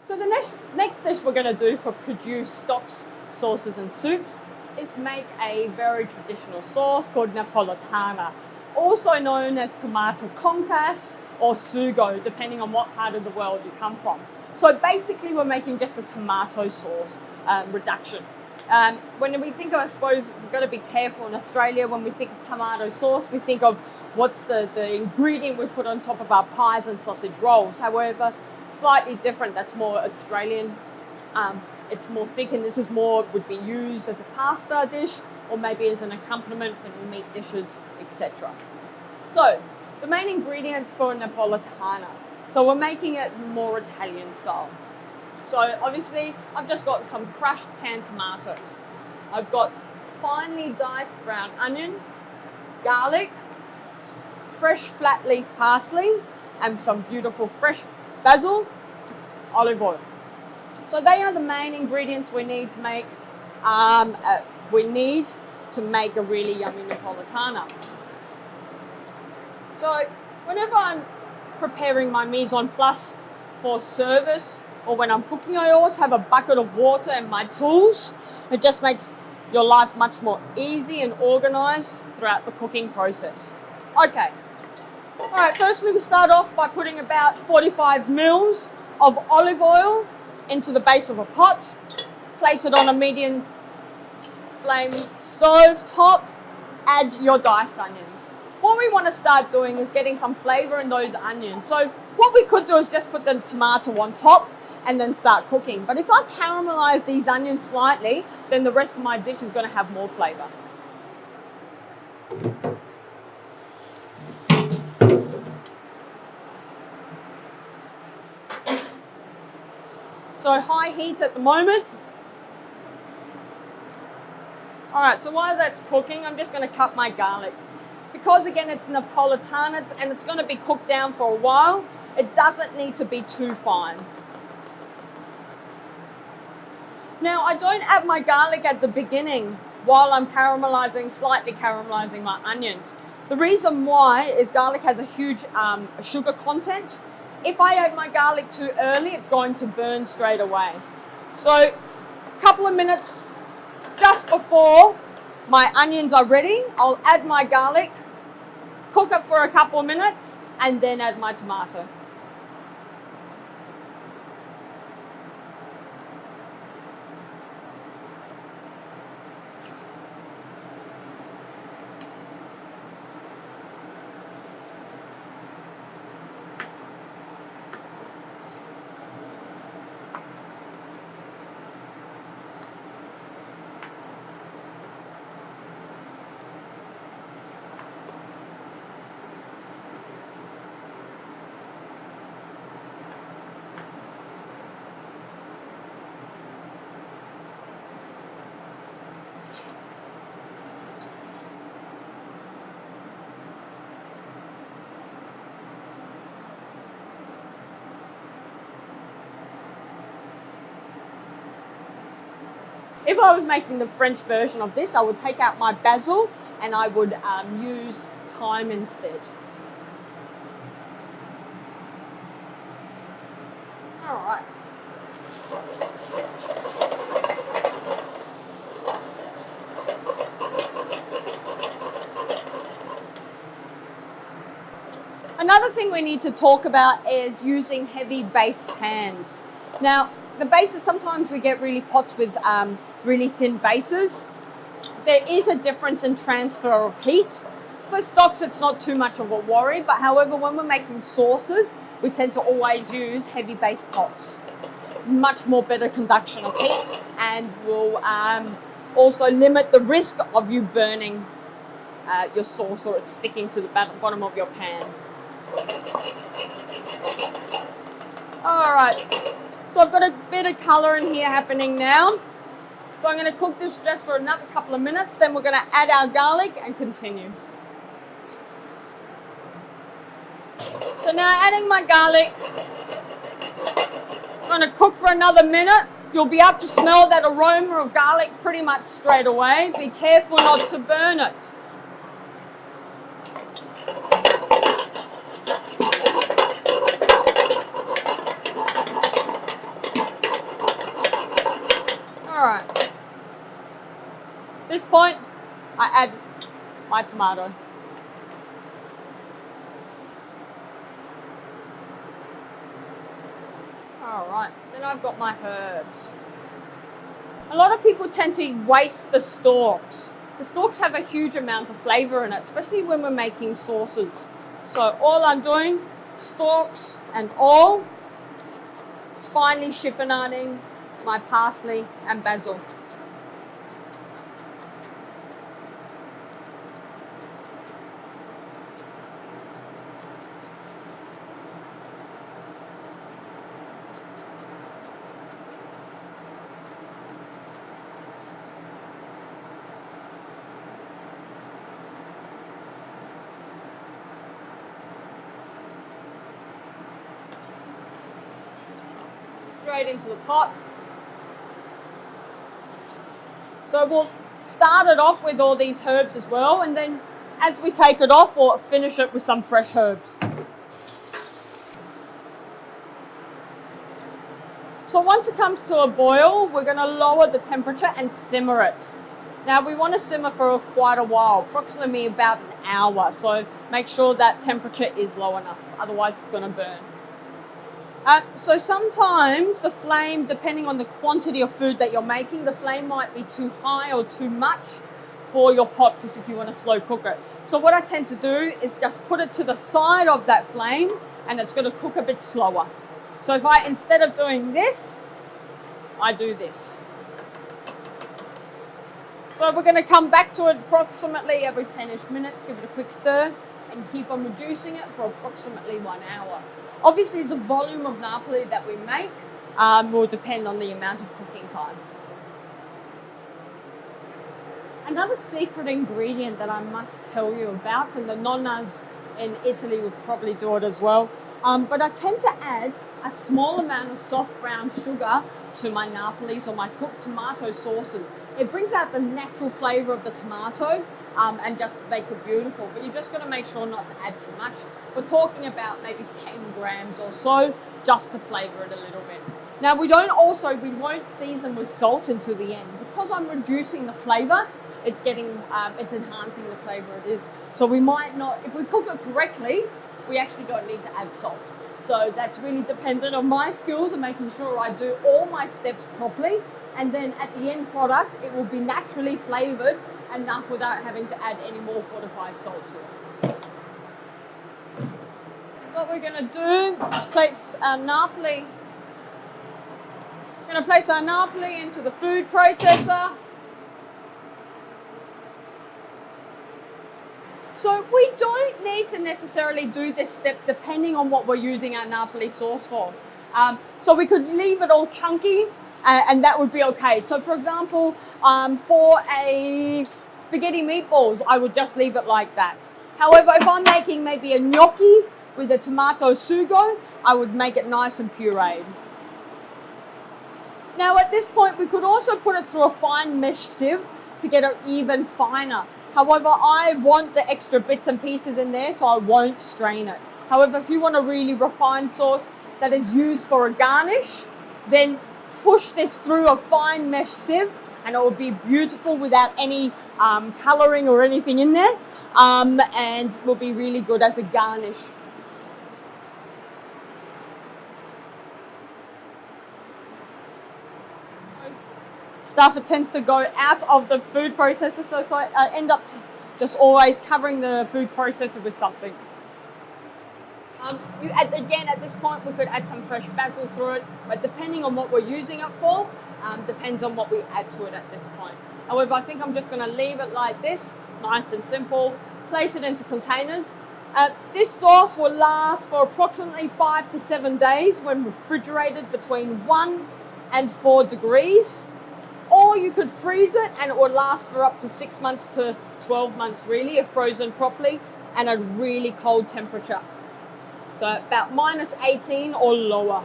So the next dish we're going to do for produce stocks, sauces and soups is make a very traditional sauce called Napoletana, also known as tomato concasse or sugo, depending on what part of the world you come from. So basically we're making just a tomato sauce reduction. When we think of, I suppose, we've got to be careful in Australia, when we think of tomato sauce, we think of what's the ingredient we put on top of our pies and sausage rolls. However, slightly different, that's more Australian. It's more thick, and this is more, would be used as a pasta dish or maybe as an accompaniment for meat dishes, etc. So the main ingredients for Napoletana. So we're making it more Italian style. So obviously I've just got some crushed canned tomatoes. I've got finely diced brown onion, garlic, fresh flat leaf parsley, and some beautiful fresh basil, olive oil. So they are the main ingredients we need to make. A really yummy Napoletana. So whenever I'm preparing my mise en place for service, or when I'm cooking, I always have a bucket of water and my tools. It just makes your life much more easy and organized throughout the cooking process. Okay. All right, firstly we start off by putting about 45 mils of olive oil into the base of a pot. Place it on a medium flame stove top. Add your diced onions. What we want to start doing is getting some flavor in those onions. So what we could do is just put the tomato on top and then start cooking. But if I caramelize these onions slightly, then the rest of my dish is going to have more flavor. So high heat at the moment. All right, so while that's cooking, I'm just going to cut my garlic. Because again, it's Napoletana and it's going to be cooked down for a while, it doesn't need to be too fine. Now, I don't add my garlic at the beginning while I'm slightly caramelizing my onions. The reason why is garlic has a huge sugar content. If I add my garlic too early, it's going to burn straight away. So a couple of minutes just before my onions are ready, I'll add my garlic, cook it for a couple of minutes, and then add my tomato. If I was making the French version of this, I would take out my basil and I would use thyme instead. All right. Another thing we need to talk about is using heavy base pans. Now, the bases, sometimes we get really pots with really thin bases. There is a difference in transfer of heat. For stocks, it's not too much of a worry, but however, when we're making sauces, we tend to always use heavy base pots. Much more better conduction of heat, and will also limit the risk of you burning your sauce or it sticking to the bottom of your pan. All right, so I've got a bit of color in here happening now. So I'm going to cook this just for another couple of minutes, then we're going to add our garlic and continue. So now adding my garlic, I'm going to cook for another minute. You'll be able to smell that aroma of garlic pretty much straight away. Be careful not to burn it. this point, I add my tomato. All right, then I've got my herbs. A lot of people tend to waste the stalks. The stalks have a huge amount of flavor in it, especially when we're making sauces. So all I'm doing, stalks and all, is finely chiffonading my parsley and basil. Straight into the pot. So we'll start it off with all these herbs as well, and then as we take it off, we'll finish it with some fresh herbs. So once it comes to a boil, we're going to lower the temperature and simmer it. Now we want to simmer for quite a while, approximately about an hour, so make sure that temperature is low enough, otherwise it's going to burn. So sometimes the flame, depending on the quantity of food that you're making, the flame might be too high or too much for your pot, because if you want to slow cook it. So what I tend to do is just put it to the side of that flame, and it's going to cook a bit slower. So if I, instead of doing this, I do this. So we're going to come back to it approximately every 10-ish minutes, give it a quick stir, and keep on reducing it for approximately 1 hour. Obviously, the volume of Napoli that we make will depend on the amount of cooking time. Another secret ingredient that I must tell you about, and the nonnas in Italy would probably do it as well, but I tend to add a small amount of soft brown sugar to my Napolis or my cooked tomato sauces. It brings out the natural flavour of the tomato and just makes it beautiful, but you're just going to make sure not to add too much. We're talking about maybe 10 grams or so, just to flavour it a little bit. Now we won't season with salt until the end. Because I'm reducing the flavour, it's enhancing the flavour it is. So we might not, if we cook it correctly, we actually don't need to add salt. So that's really dependent on my skills and making sure I do all my steps properly. And then at the end product, it will be naturally flavoured enough without having to add any more fortified salt to it. What we're going to do is place our Napoli. We're going to place our Napoli into the food processor. So we don't need to necessarily do this step depending on what we're using our Napoli sauce for. So we could leave it all chunky and that would be okay. So for example, for a spaghetti meatballs, I would just leave it like that. However, if I'm making maybe a gnocchi with a tomato sugo, I would make it nice and pureed. Now at this point, we could also put it through a fine mesh sieve to get it even finer. However, I want the extra bits and pieces in there, so I won't strain it. However, if you want a really refined sauce that is used for a garnish, then push this through a fine mesh sieve and it will be beautiful without any colouring or anything in there, and will be really good as a garnish. Stuff, it tends to go out of the food processor, so I end up just always covering the food processor with something. Again, at this point, we could add some fresh basil through it, but depending on what we're using it for, depends on what we add to it at this point. However, I think I'm just going to leave it like this, nice and simple, place it into containers. This sauce will last for approximately 5 to 7 days when refrigerated between 1 and 4 degrees. Or you could freeze it and it will last for up to 6 months to 12 months really, if frozen properly and at a really cold temperature. So about -18 or lower.